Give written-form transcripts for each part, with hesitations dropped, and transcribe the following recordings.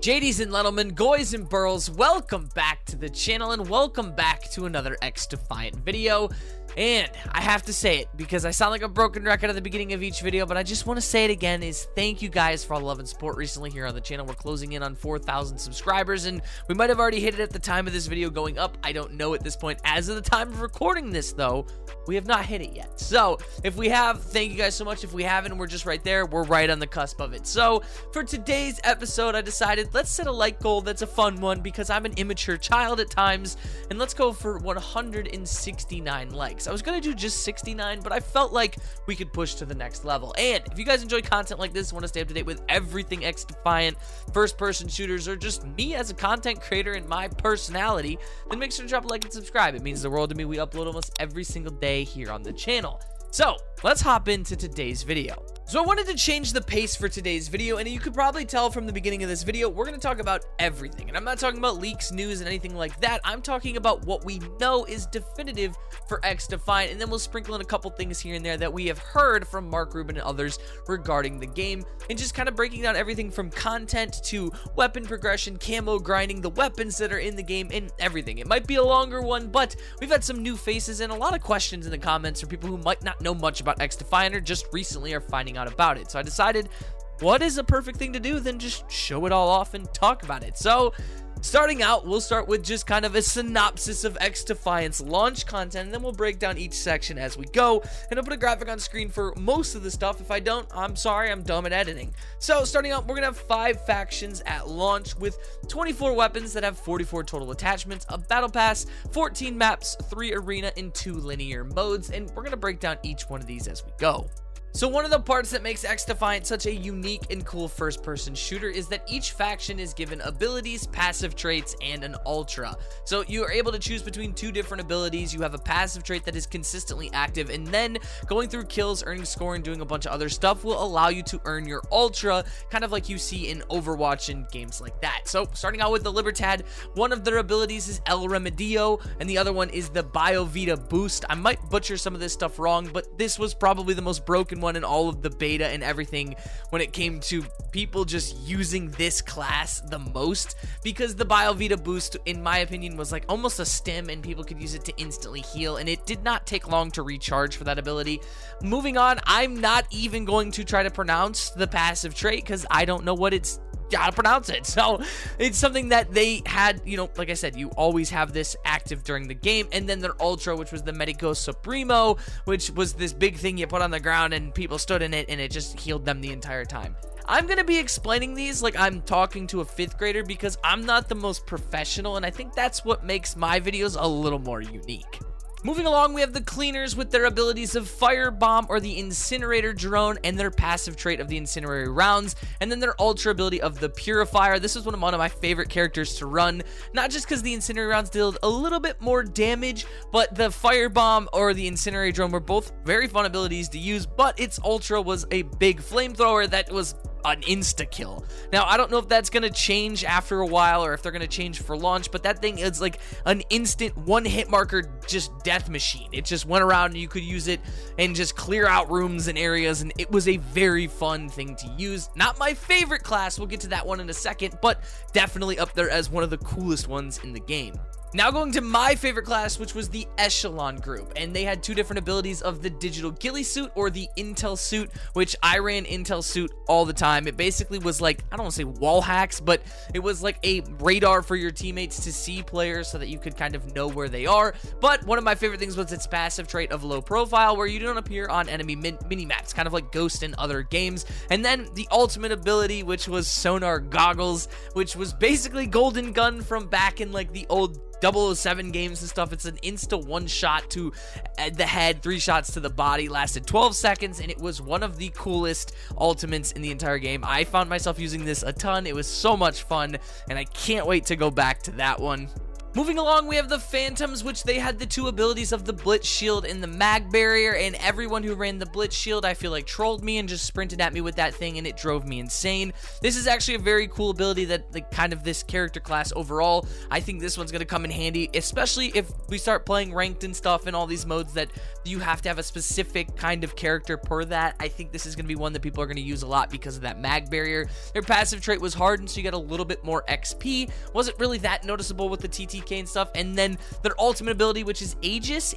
JDs and Lettlemen, Goys and Burls, welcome back to the channel and welcome back to another XDefiant video. And I have to say it because I sound like a broken record at the beginning of each video, but I just want to say it again is thank you guys for all the love and support recently here on the channel. We're closing in on 4,000 subscribers and we might have already hit it at the time of this video going up. I don't know at this point. As of the time of recording this though, we have not hit it yet. So if we have, thank you guys so much. If we haven't, we're just right there. We're right on the cusp of it. So for today's episode, I decided let's set a like goal that's a fun one because I'm an immature child at times, and let's go for 169 likes. I was gonna do just 69, but I felt like we could push to the next level. And if you guys enjoy content like this, want to stay up to date with everything XDefiant, first-person shooters, or just me as a content creator and my personality, then make sure to drop a like and subscribe. It means the world to me. We upload almost every single day here on the channel. So let's hop into today's video. So I wanted to change the pace for today's video, and you could probably tell from the beginning of this video, we're going to talk about everything. And I'm not talking about leaks, news, and anything like that. I'm talking about what we know is definitive for XDefiant, and then we'll sprinkle in a couple things here and there that we have heard from Mark Rubin and others regarding the game, and just kind of breaking down everything from content to weapon progression, camo grinding, the weapons that are in the game, and everything. It might be a longer one, but we've had some new faces and a lot of questions in the comments from people who might not know much about XDefiant or just recently are finding out about it. So I decided, what is a perfect thing to do than just show it all off and talk about it. So starting out, we'll start with just kind of a synopsis of XDefiant's launch content, and then we'll break down each section as we go, and I'll put a graphic on screen for most of the stuff. If I don't, I'm sorry, I'm dumb at editing. So starting out, we're gonna have 5 factions at launch with 24 weapons that have 44 total attachments, a battle pass, 14 maps, 3 arena, and 2 linear modes, and we're gonna break down each one of these as we go. So one of the parts that makes XDefiant such a unique and cool first-person shooter is that each faction is given abilities, passive traits, and an ultra. So you are able to choose between 2 different abilities. You have a passive trait that is consistently active, and then going through kills, earning score, and doing a bunch of other stuff will allow you to earn your ultra, kind of like you see in Overwatch and games like that. So starting out with the Libertad, one of their abilities is El Remedio, and the other one is the Biovita Boost. I might butcher some of this stuff wrong, but this was probably the most broken one in all of the beta and everything when it came to people just using this class the most, because the Biovita Boost, in my opinion, was like almost a stim and people could use it to instantly heal, and it did not take long to recharge for that ability. Moving on, I'm not even going to try to pronounce the passive trait because I don't know what it's gotta pronounce it. So it's something that they had, you know, like I said, you always have this active during the game. And then their ultra, which was the Medico Supremo, which was this big thing you put on the ground and people stood in it and it just healed them the entire time. I'm gonna be explaining these like I'm talking to a 5th grader because I'm not the most professional, and I think that's what makes my videos a little more unique. Moving along, we have the Cleaners with their abilities of Firebomb or the Incinerator Drone and their passive trait of the Incendiary Rounds, and then their ultra ability of the Purifier. This is one of my favorite characters to run, not just because the Incendiary Rounds dealt a little bit more damage, but the Firebomb or the Incendiary Drone were both very fun abilities to use, but its ultra was a big flamethrower that was an insta-kill. Now, I don't know if that's going to change after a while or if they're going to change for launch, but that thing is like an instant one-hit marker, just death machine. It just went around and you could use it and just clear out rooms and areas, and it was a very fun thing to use. Not my favorite class, we'll get to that one in a second, but definitely up there as one of the coolest ones in the game. Now going to my favorite class, which was the Echelon group, and they had 2 different abilities of the Digital Ghillie Suit or the Intel Suit, which I ran Intel Suit all the time. It basically was like, I don't want to say wall hacks, but it was like a radar for your teammates to see players so that you could kind of know where they are. But one of my favorite things was its passive trait of low profile, where you don't appear on enemy mini-maps, kind of like Ghost in other games. And then the ultimate ability, which was Sonar Goggles, which was basically Golden Gun from back in like the old 007 games and stuff. It's an insta 1 shot to the head, 3 shots to the body, lasted 12 seconds, and it was one of the coolest ultimates in the entire game. I found myself using this a ton. It was so much fun, and I can't wait to go back to that one. Moving along, we have the Phantoms, which they had the two abilities of the Blitz Shield and the Mag Barrier, and everyone who ran the Blitz Shield, I feel like, trolled me and just sprinted at me with that thing, and it drove me insane. This is actually a very cool ability that, like, kind of this character class overall, I think this one's going to come in handy, especially if we start playing ranked and stuff in all these modes that you have to have a specific kind of character per that. I think this is going to be one that people are going to use a lot because of that Mag Barrier. Their passive trait was hardened, so you got a little bit more XP. Wasn't really that noticeable with the TTK and stuff. And then their ultimate ability, which is Aegis,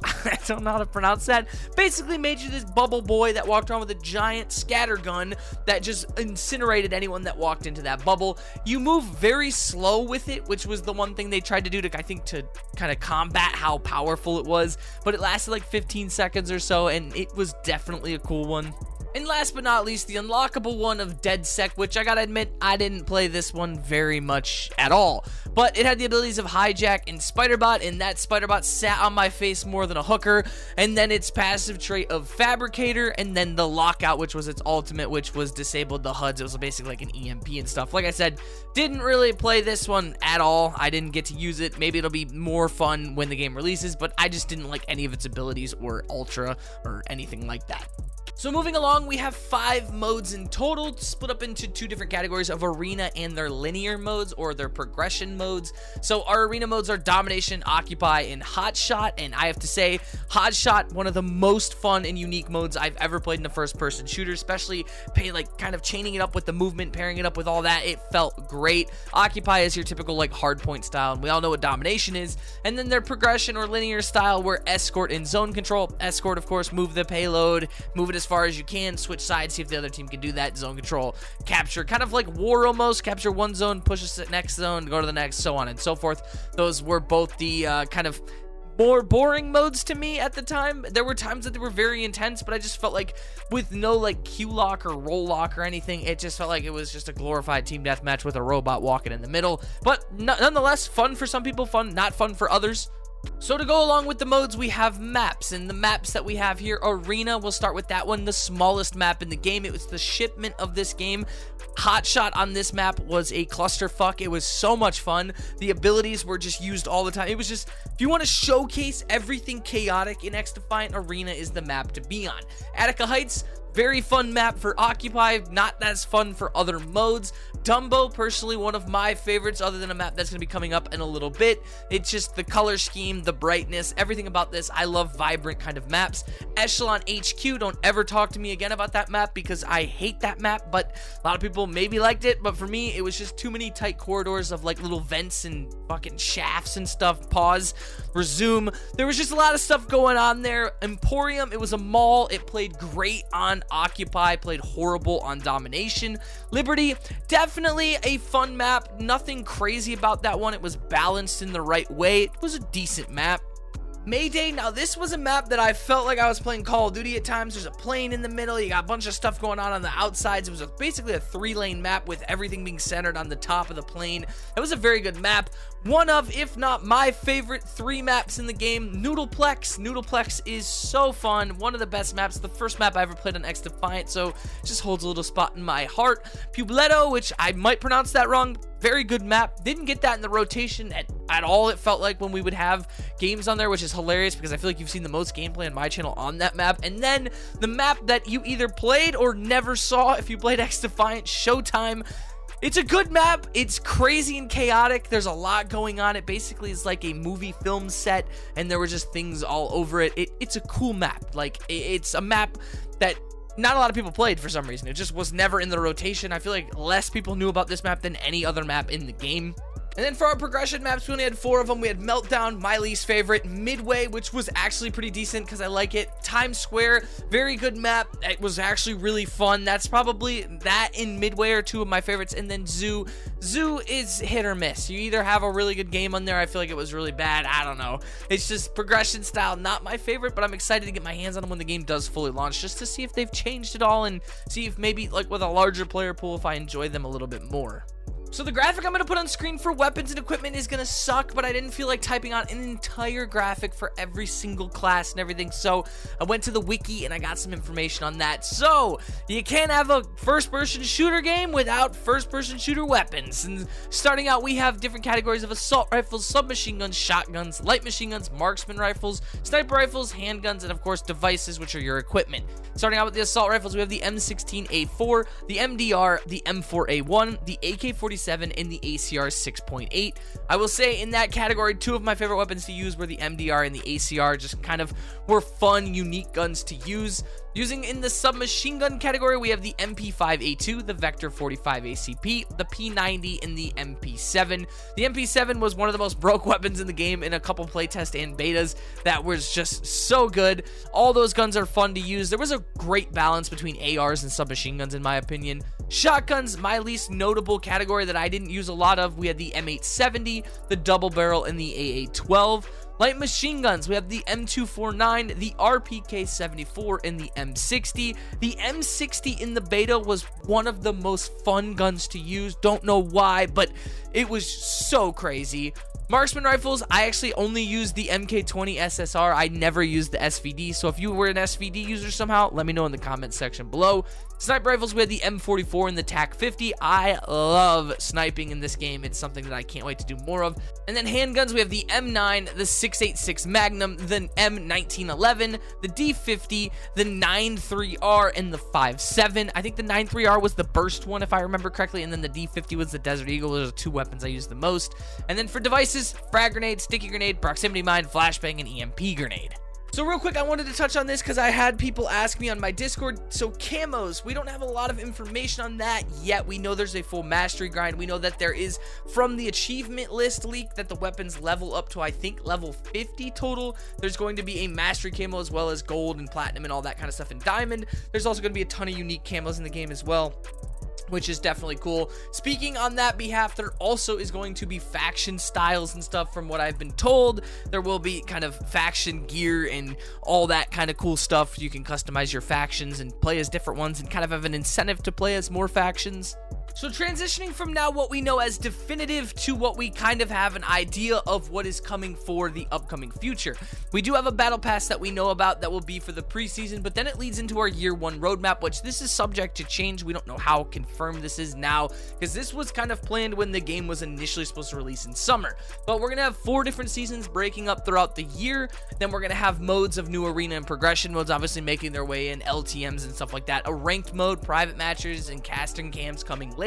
I don't know how to pronounce that, basically made you this bubble boy that walked around with a giant scatter gun that just incinerated anyone that walked into that bubble. You move very slow with it, which was the one thing they tried to do to, I think, to kind of combat how powerful it was, but it lasted like 15 seconds or so, and it was definitely a cool one. And last but not least, the unlockable one of DeadSec, which I gotta admit, I didn't play this one very much at all. But it had the abilities of Hijack and Spiderbot, and that Spiderbot sat on my face more than a hooker. And then its passive trait of Fabricator, and then the Lockout, which was its ultimate, which was disabled the HUDs. It was basically like an EMP and stuff. Like I said, didn't really play this one at all. I didn't get to use it. Maybe it'll be more fun when the game releases, but I just didn't like any of its abilities or Ultra or anything like that. So moving along, we have 5 modes in total, split up into 2 different categories of Arena and their linear modes, or their progression modes. So our Arena modes are Domination, Occupy, and Hotshot, and I have to say, Hotshot, one of the most fun and unique modes I've ever played in a first-person shooter, especially kind of chaining it up with the movement, pairing it up with all that. It felt great. Occupy is your typical like hardpoint style, and we all know what Domination is. And then their progression or linear style were Escort and Zone Control. Escort, of course, move the payload, move it as far as you can, switch sides, see if the other team can do that. Zone Control, capture, kind of like war almost, capture one zone, push us to the next zone, go to the next, so on and so forth. Those were both the kind of more boring modes to me at the time. There were times that they were very intense, but I just felt like with no like Q lock or roll lock or anything, it just felt like it was just a glorified team deathmatch with a robot walking in the middle. But nonetheless, fun for some people, fun, not fun for others. So to go along with the modes, we have maps, and the maps that we have here, Arena, we'll start with that one, the smallest map in the game. It was the shipment of this game. Hotshot on this map was a clusterfuck. It was so much fun. The abilities were just used all the time. It was just, if you want to showcase everything chaotic in XDefiant, Arena is the map to be on. Attica Heights, very fun map for Occupy, not as fun for other modes. Dumbo, personally one of my favorites, other than a map that's going to be coming up in a little bit. It's just the color scheme, the brightness, everything about this. I love vibrant kind of maps. Echelon HQ, don't ever talk to me again about that map because I hate that map, but a lot of people maybe liked it, but for me, it was just too many tight corridors of like little vents and fucking shafts and stuff. Pause, resume. There was just a lot of stuff going on there. Emporium, it was a mall. It played great on Occupy, played horrible on Domination. Liberty, definitely a fun map. Nothing crazy about that one. It was balanced in the right way. It was a decent map. Mayday, now this was a map that I felt like I was playing Call of Duty at times. There's a plane in the middle, you got a bunch of stuff going on the outsides. It was basically a 3-lane map with everything being centered on the top of the plane. It was a very good map. One of, if not my favorite 3 maps in the game, Noodleplex. Noodleplex is so fun, one of the best maps, the first map I ever played on XDefiant, so it just holds a little spot in my heart. Puebleto, which I might pronounce that wrong, very good map. Didn't get that in the rotation at all, it felt like, when we would have games on there, which is hilarious because I feel like you've seen the most gameplay on my channel on that map. And then the map that you either played or never saw if you played XDefiant, Showtime. It's a good map. It's crazy and chaotic. There's a lot going on. It basically is like a movie film set, and there were just things all over it. It's a cool map. Like, it's a map that not a lot of people played for some reason. It just was never in the rotation. I feel like less people knew about this map than any other map in the game. And then for our progression maps, we only had 4 of them. We had Meltdown, my least favorite. Midway, which was actually pretty decent because I like it. Times Square, very good map. It was actually really fun. That's probably, that and Midway are 2 of my favorites. And then Zoo. Zoo is hit or miss. You either have a really good game on there. I feel like it was really bad. I don't know. It's just progression style, not my favorite, but I'm excited to get my hands on them when the game does fully launch, just to see if they've changed it all and see if maybe, like with a larger player pool, if I enjoy them a little bit more. So the graphic I'm going to put on screen for weapons and equipment is going to suck, but I didn't feel like typing out an entire graphic for every single class and everything, so I went to the wiki and I got some information on that. So you can't have a first-person shooter game without first-person shooter weapons. And starting out, we have different categories of assault rifles, submachine guns, shotguns, light machine guns, marksman rifles, sniper rifles, handguns, and of course devices, which are your equipment. Starting out with the assault rifles, we have the M16A4, the MDR, the M4A1, the AK-47, and the ACR 6.8. I will say in that category, two of my favorite weapons to use were the MDR and the ACR. Just kind of were fun, unique guns to use. Using in the submachine gun category, we have the MP5A2, the Vector 45 ACP, the P90, and the MP7. The MP7 was one of the most broke weapons in the game in a couple playtests and betas. That was just so good. All those guns are fun to use. There was a great balance between ARs and submachine guns in my opinion. Shotguns, my least notable category that I didn't use a lot of, we had the M870, the double barrel, and the AA12. Light machine guns, we have the M249, the RPK-74, and the M60. The M60 in the beta was one of the most fun guns to use. Don't know why, but it was so crazy. Marksman rifles, I actually only used the MK20 SSR. I never used the SVD, so if you were an SVD user somehow, let me know in the comments section below. Sniper rifles, we had the M44 and the TAC-50. I love sniping in this game. It's something that I can't wait to do more of. And then handguns, we have the M9, the 6.86 Magnum, the M1911, the D50, the 9.3R, and the 5.7. I think the 9.3R was the burst one, if I remember correctly, and then the D50 was the Desert Eagle. Those are the two weapons I use the most. And then for devices, frag grenade, sticky grenade, proximity mine, flashbang, and EMP grenade. So real quick, I wanted to touch on this because I had people ask me on my Discord. So camos, we don't have a lot of information on that yet. We know there's a full mastery grind. We know that there is, from the achievement list leak, that the weapons level up to, I think, level 50 total. There's going to be a mastery camo as well as gold and platinum and all that kind of stuff in diamond. There's also going to be a ton of unique camos in the game as well, which is definitely cool. Speaking on that behalf, there also is going to be faction styles and stuff from what I've been told. There will be kind of faction gear and all that kind of cool stuff. You can customize your factions and play as different ones and kind of have an incentive to play as more factions. So transitioning from now what we know as definitive to what we kind of have an idea of what is coming for the upcoming future. We do have a battle pass that we know about that will be for the preseason, but then it leads into our year one roadmap, which this is subject to change. We don't know how confirmed this is now because this was kind of planned when the game was initially supposed to release in summer. But we're going to have 4 different seasons breaking up throughout the year. Then we're going to have modes of new arena and progression modes obviously making their way in, LTMs and stuff like that. A ranked mode, private matches, and casting cams coming later.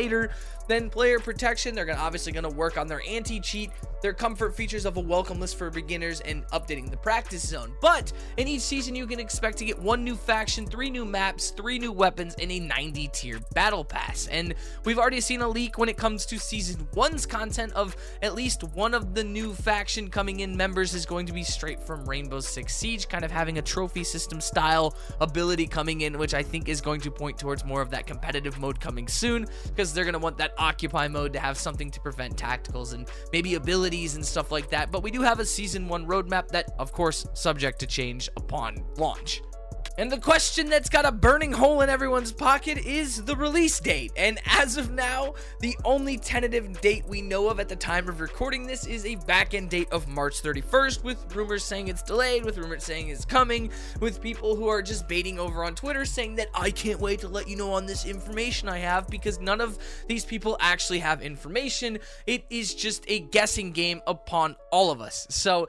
Then player protection, they're obviously going to work on their anti-cheat, their comfort features of a welcome list for beginners, and updating the practice zone. But in each season, you can expect to get 1 new faction, 3 new maps, 3 new weapons, and a 90-tier battle pass. And we've already seen a leak when it comes to season 1's content of at least one of the new faction coming in members is going to be straight from Rainbow Six Siege, kind of having a trophy system style ability coming in, which I think is going to point towards more of that competitive mode coming soon, because they're going to want that occupy mode to have something to prevent tacticals and maybe abilities and stuff like that. But we do have a season 1 roadmap that, of course, subject to change upon launch. And the question that's got a burning hole in everyone's pocket is the release date. And as of now, the only tentative date we know of at the time of recording this is a back-end date of March 31st, with rumors saying it's delayed, with rumors saying it's coming, with people who are just baiting over on Twitter saying that I can't wait to let you know on this information I have, because none of these people actually have information. It is just a guessing game upon all of us. So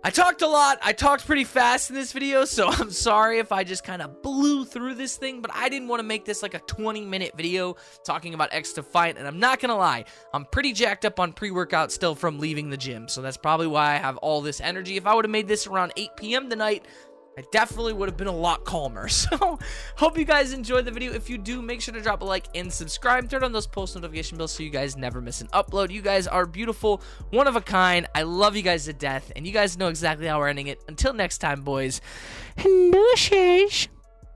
I talked a lot. I talked pretty fast in this video, so I'm sorry if I just kind of blew through this thing, but I didn't want to make this like a 20-minute video talking about XDefiant, and I'm not going to lie, I'm pretty jacked up on pre-workout still from leaving the gym, so that's probably why I have all this energy. If I would have made this around 8 p.m. tonight, I definitely would have been a lot calmer. So, hope you guys enjoyed the video. If you do, make sure to drop a like and subscribe. Turn on those post notification bells so you guys never miss an upload. You guys are beautiful, one of a kind. I love you guys to death, and you guys know exactly how we're ending it. Until next time, boys. Hello,